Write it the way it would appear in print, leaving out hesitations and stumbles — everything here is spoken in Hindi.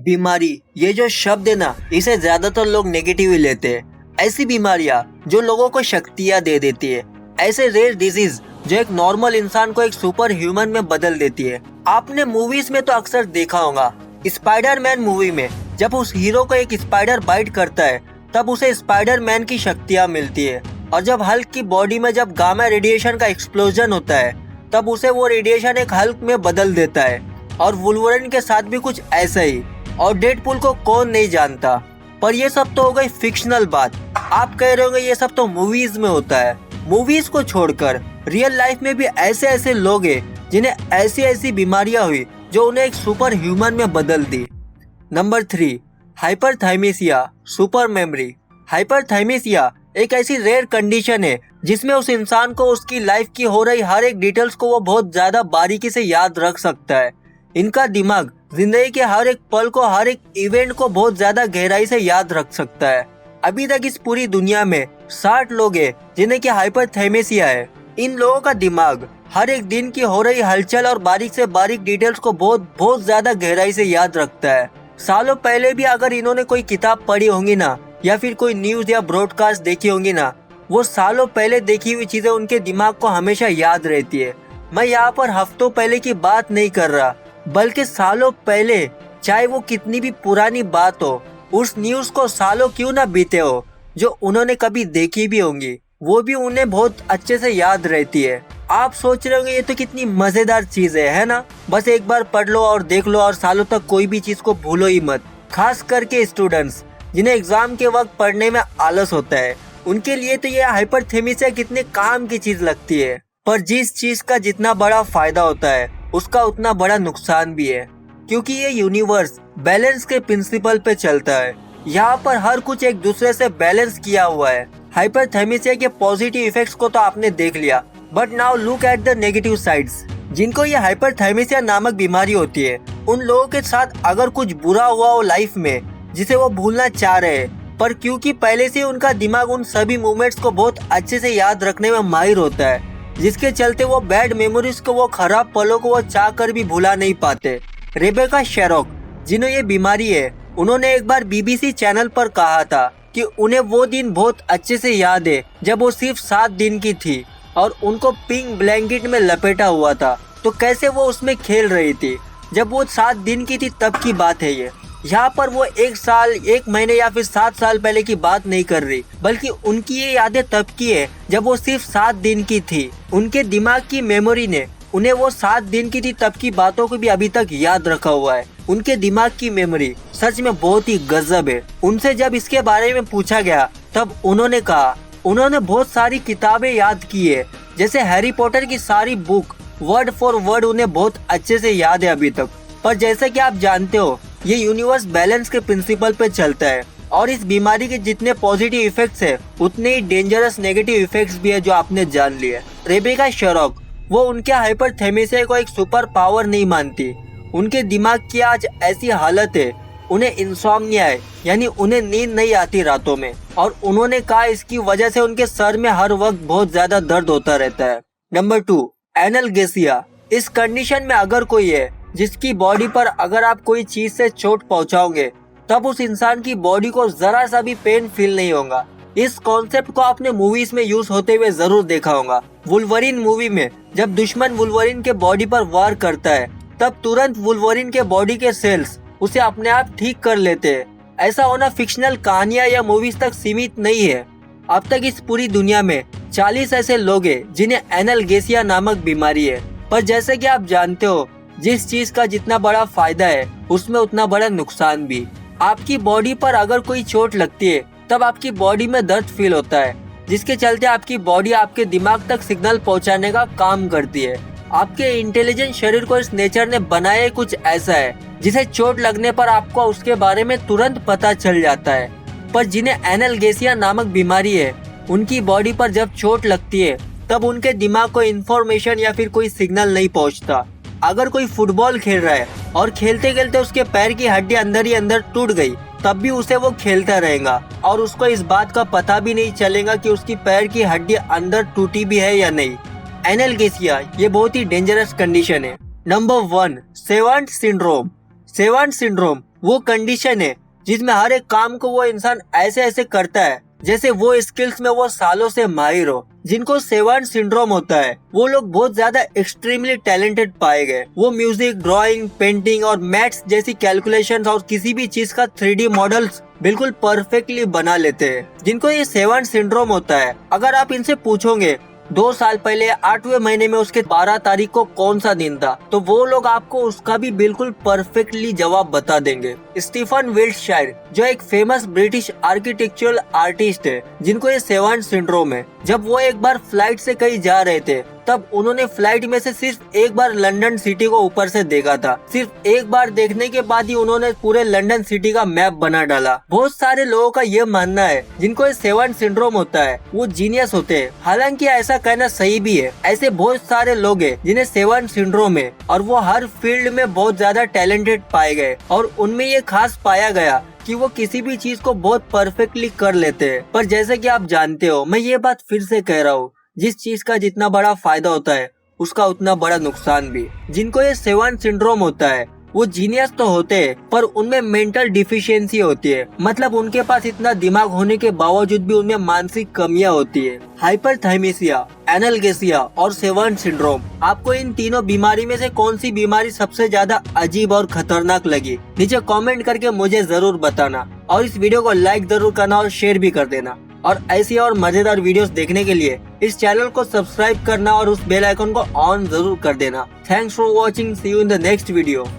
बीमारी, ये जो शब्द है ना, इसे ज्यादातर लोग नेगेटिव ही लेते हैं। ऐसी बीमारियां जो लोगों को शक्तियां दे देती है, ऐसे रेयर डिजीज जो एक नॉर्मल इंसान को एक सुपर ह्यूमन में बदल देती है। आपने मूवीज में तो अक्सर देखा होगा, स्पाइडरमैन मूवी में जब उस हीरो को एक स्पाइडर बाइट करता है तब उसे स्पाइडरमैन की शक्तियां मिलती है, और जब हल्क की बॉडी में जब गामा रेडिएशन का एक्सप्लोजन होता है तब उसे वो रेडिएशन एक हल्क में बदल देता है। और वुल्वरिन के साथ भी कुछ ऐसा ही। और डेडपूल को कौन नहीं जानता, पर ये सब तो हो गई फिक्शनल बात। आप कह रहे होंगे ये सब तो मूवीज में होता है। मूवीज को छोड़कर रियल लाइफ में भी ऐसे ऐसे लोग हैं जिन्हें ऐसी ऐसी बीमारियां हुई जो उन्हें एक सुपर ह्यूमन में बदल दी। Number 3, hyperthymesia super memory. Hyperthymesia एक ऐसी रेयर कंडीशन है जिसमें उस इंसान को उसकी लाइफ की हो रही हर एक डिटेल्स को वो बहुत ज्यादा बारीकी से याद रख सकता है। इनका दिमाग जिंदगी के हर एक पल को, हर एक इवेंट को बहुत ज्यादा गहराई से याद रख सकता है। अभी तक इस पूरी दुनिया में 60 लोग हैं जिन्हें की हाइपरथाइमेसिया है। इन लोगों का दिमाग हर एक दिन की हो रही हलचल और बारीक से बारीक डिटेल्स को बहुत ज्यादा गहराई से याद रखता है। सालों पहले भी अगर इन्होंने कोई किताब पढ़ी होंगी ना, या फिर कोई न्यूज या ब्रॉडकास्ट देखी होंगी ना, वो सालों पहले देखी हुई चीजें उनके दिमाग को हमेशा याद रहती है। मैं यहाँ पर हफ्तों पहले की बात नहीं कर रहा, बल्कि सालों पहले, चाहे वो कितनी भी पुरानी बात हो, उस न्यूज को सालों क्यों ना बीते हो, जो उन्होंने कभी देखी भी होंगी, वो भी उन्हें बहुत अच्छे से याद रहती है। आप सोच रहे होंगे ये तो कितनी मजेदार चीज है ना? बस एक बार पढ़ लो और देख लो और सालों तक कोई भी चीज को भूलो ही मत। खास करके स्टूडेंट्स जिन्हें एग्जाम के वक्त पढ़ने में आलस होता है, उनके लिए तो ये हाइपरथेमेसिया कितने काम की चीज लगती है। पर जिस चीज का जितना बड़ा फायदा होता है उसका उतना बड़ा नुकसान भी है, क्योंकि ये यूनिवर्स बैलेंस के प्रिंसिपल पे चलता है। यहाँ पर हर कुछ एक दूसरे से बैलेंस किया हुआ है। हाइपरथेमेसिया के पॉजिटिव इफेक्ट्स को तो आपने देख लिया, but now look at the negative sides. जिनको ये हाइपरथेमेसिया नामक बीमारी होती है, उन लोगों के साथ अगर कुछ बुरा हुआ हो लाइफ में जिसे वो भूलना चाह रहे हैं, पर क्योंकि पहले से उनका दिमाग उन सभी मोमेंट्स को बहुत अच्छे से याद रखने में माहिर होता है, जिसके चलते वो बैड मेमोरीज को, वो खराब पलों को वो चाह कर भी भुला नहीं पाते। रेबेका शेरोक, जिन्हें ये बीमारी है, उन्होंने एक बार BBC चैनल पर कहा था कि उन्हें वो दिन बहुत अच्छे से याद है जब वो सिर्फ 7 दिन की थी और उनको पिंक ब्लैंकेट में लपेटा हुआ था। तो कैसे वो उसमें खेल रही थी जब वो 7 दिन की थी, तब की बात है ये। यहाँ पर वो 1 साल, 1 महीने या फिर 7 साल पहले की बात नहीं कर रही, बल्कि उनकी ये यादें तब की है जब वो सिर्फ 7 दिन की थी। उनके दिमाग की मेमोरी ने उन्हें वो 7 दिन की थी तब की बातों को भी अभी तक याद रखा हुआ है। उनके दिमाग की मेमोरी सच में बहुत ही गजब है। उनसे जब इसके बारे में पूछा गया तब उन्होंने कहा उन्होंने बहुत सारी किताबें याद की है, जैसे हैरी पॉटर की सारी बुक वर्ड फॉर वर्ड उन्हें बहुत अच्छे से याद है अभी तक। पर जैसे कि आप जानते हो, ये यूनिवर्स बैलेंस के प्रिंसिपल पे चलता है, और इस बीमारी के जितने पॉजिटिव इफेक्ट्स है उतने ही डेंजरस नेगेटिव इफेक्ट्स भी है जो आपने जान लिए। रेबेका शेरोक, वो उनके हाइपरथेमेसिया को एक सुपर पावर नहीं मानती। उनके दिमाग की आज ऐसी हालत है, उन्हें इंसोम्निया है, यानी उन्हें नींद नहीं आती रातों में, और उन्होंने कहा इसकी वजह से उनके सर में हर वक्त बहुत ज्यादा दर्द होता रहता है। नंबर 2, एनाल्गेसिया। इस कंडीशन में अगर कोई है जिसकी बॉडी पर अगर आप कोई चीज से चोट पहुंचाओगे तब उस इंसान की बॉडी को जरा सा भी पेन फील नहीं होगा। इस कॉन्सेप्ट को आपने मूवीज में यूज होते हुए जरूर देखा होगा। वुल्वरिन मूवी में जब दुश्मन वुल्वरिन के बॉडी पर वार करता है तब तुरंत वुल्वरिन के बॉडी के सेल्स उसे अपने आप ठीक कर लेते हैं। ऐसा होना फिक्शनल कहानियां या मूवीज तक सीमित नहीं है। अब तक इस पूरी दुनिया में 40 ऐसे लोग हैं जिन्हें एनाल्गेसिया नामक बीमारी है। पर जैसे कि आप जानते हो, जिस चीज का जितना बड़ा फायदा है उसमें उतना बड़ा नुकसान भी। आपकी बॉडी पर अगर कोई चोट लगती है तब आपकी बॉडी में दर्द फील होता है, जिसके चलते आपकी बॉडी आपके दिमाग तक सिग्नल पहुंचाने का काम करती है। आपके इंटेलिजेंट शरीर को इस नेचर ने बनाया कुछ ऐसा है जिसे चोट लगने पर आपको उसके बारे में तुरंत पता चल जाता है। पर जिन्हें एनाल्गेसिया नामक बीमारी है, उनकी बॉडी पर जब चोट लगती है तब उनके दिमाग को इन्फॉर्मेशन या फिर कोई सिग्नल नहीं पहुंचता। अगर कोई फुटबॉल खेल रहा है और खेलते खेलते उसके पैर की हड्डी अंदर ही अंदर टूट गई, तब भी उसे वो खेलता रहेगा और उसको इस बात का पता भी नहीं चलेगा कि उसकी पैर की हड्डी अंदर टूटी भी है या नहीं। एनाल्गेसिया ये बहुत ही डेंजरस कंडीशन है। Number 1, savant syndrome. Savant syndrome वो कंडीशन है जिसमें हर एक काम को वो इंसान ऐसे ऐसे करता है जैसे वो स्किल्स में वो सालों से माहिर हो। जिनको सेवान सिंड्रोम होता है वो लोग बहुत ज्यादा एक्सट्रीमली टैलेंटेड पाए गए। वो म्यूजिक, ड्राइंग, पेंटिंग और मैथ्स जैसी कैलकुलेशंस और किसी भी चीज का 3D मॉडल्स बिल्कुल परफेक्टली बना लेते हैं। जिनको ये सेवान सिंड्रोम होता है, अगर आप इनसे पूछोगे 2 साल पहले 8वें महीने में उसके 12 तारीख को कौन सा दिन था, तो वो लोग आपको उसका भी बिल्कुल परफेक्टली जवाब बता देंगे। स्टीफन विल्टशायर जो एक फेमस ब्रिटिश आर्किटेक्चरल आर्टिस्ट है जिनको ये सेवान सिंड्रोम है, जब वो एक बार फ्लाइट से कहीं जा रहे थे तब उन्होंने फ्लाइट में से सिर्फ एक बार लंदन सिटी को ऊपर से देखा था। सिर्फ एक बार देखने के बाद ही उन्होंने पूरे लंदन सिटी का मैप बना डाला। बहुत सारे लोगों का ये मानना है जिनको ये सेवान सिंड्रोम होता है वो जीनियस होते हैं। हालांकि ऐसा कहना सही भी है। ऐसे बहुत सारे लोग हैं जिन्हें सेवान सिंड्रोम है और वो हर फील्ड में बहुत ज्यादा टैलेंटेड पाए गए और उनमें ये खास पाया गया कि वो किसी भी चीज को बहुत परफेक्टली कर लेते हैं। पर जैसे कि आप जानते हो, मैं ये बात फिर से कह रहा हूँ, जिस चीज का जितना बड़ा फायदा होता है उसका उतना बड़ा नुकसान भी। जिनको ये सेवान सिंड्रोम होता है वो जीनियस तो होते हैं पर उनमें मेंटल डिफिशियंसी होती है। मतलब उनके पास इतना दिमाग होने के बावजूद भी उनमें मानसिक कमियां होती है। हाइपरथाइमेसिया, एनाल्गेसिया और सेवान सिंड्रोम, आपको इन तीनों बीमारी में से कौन सी बीमारी सबसे ज्यादा अजीब और खतरनाक लगी? नीचे कमेंट करके मुझे जरूर बताना और इस वीडियो को लाइक जरूर करना और शेयर भी कर देना। और ऐसी और मजेदार वीडियोस देखने के लिए इस चैनल को सब्सक्राइब करना और उस बेल आइकन को ऑन जरूर कर देना। Thanks for watching, see you in the next video.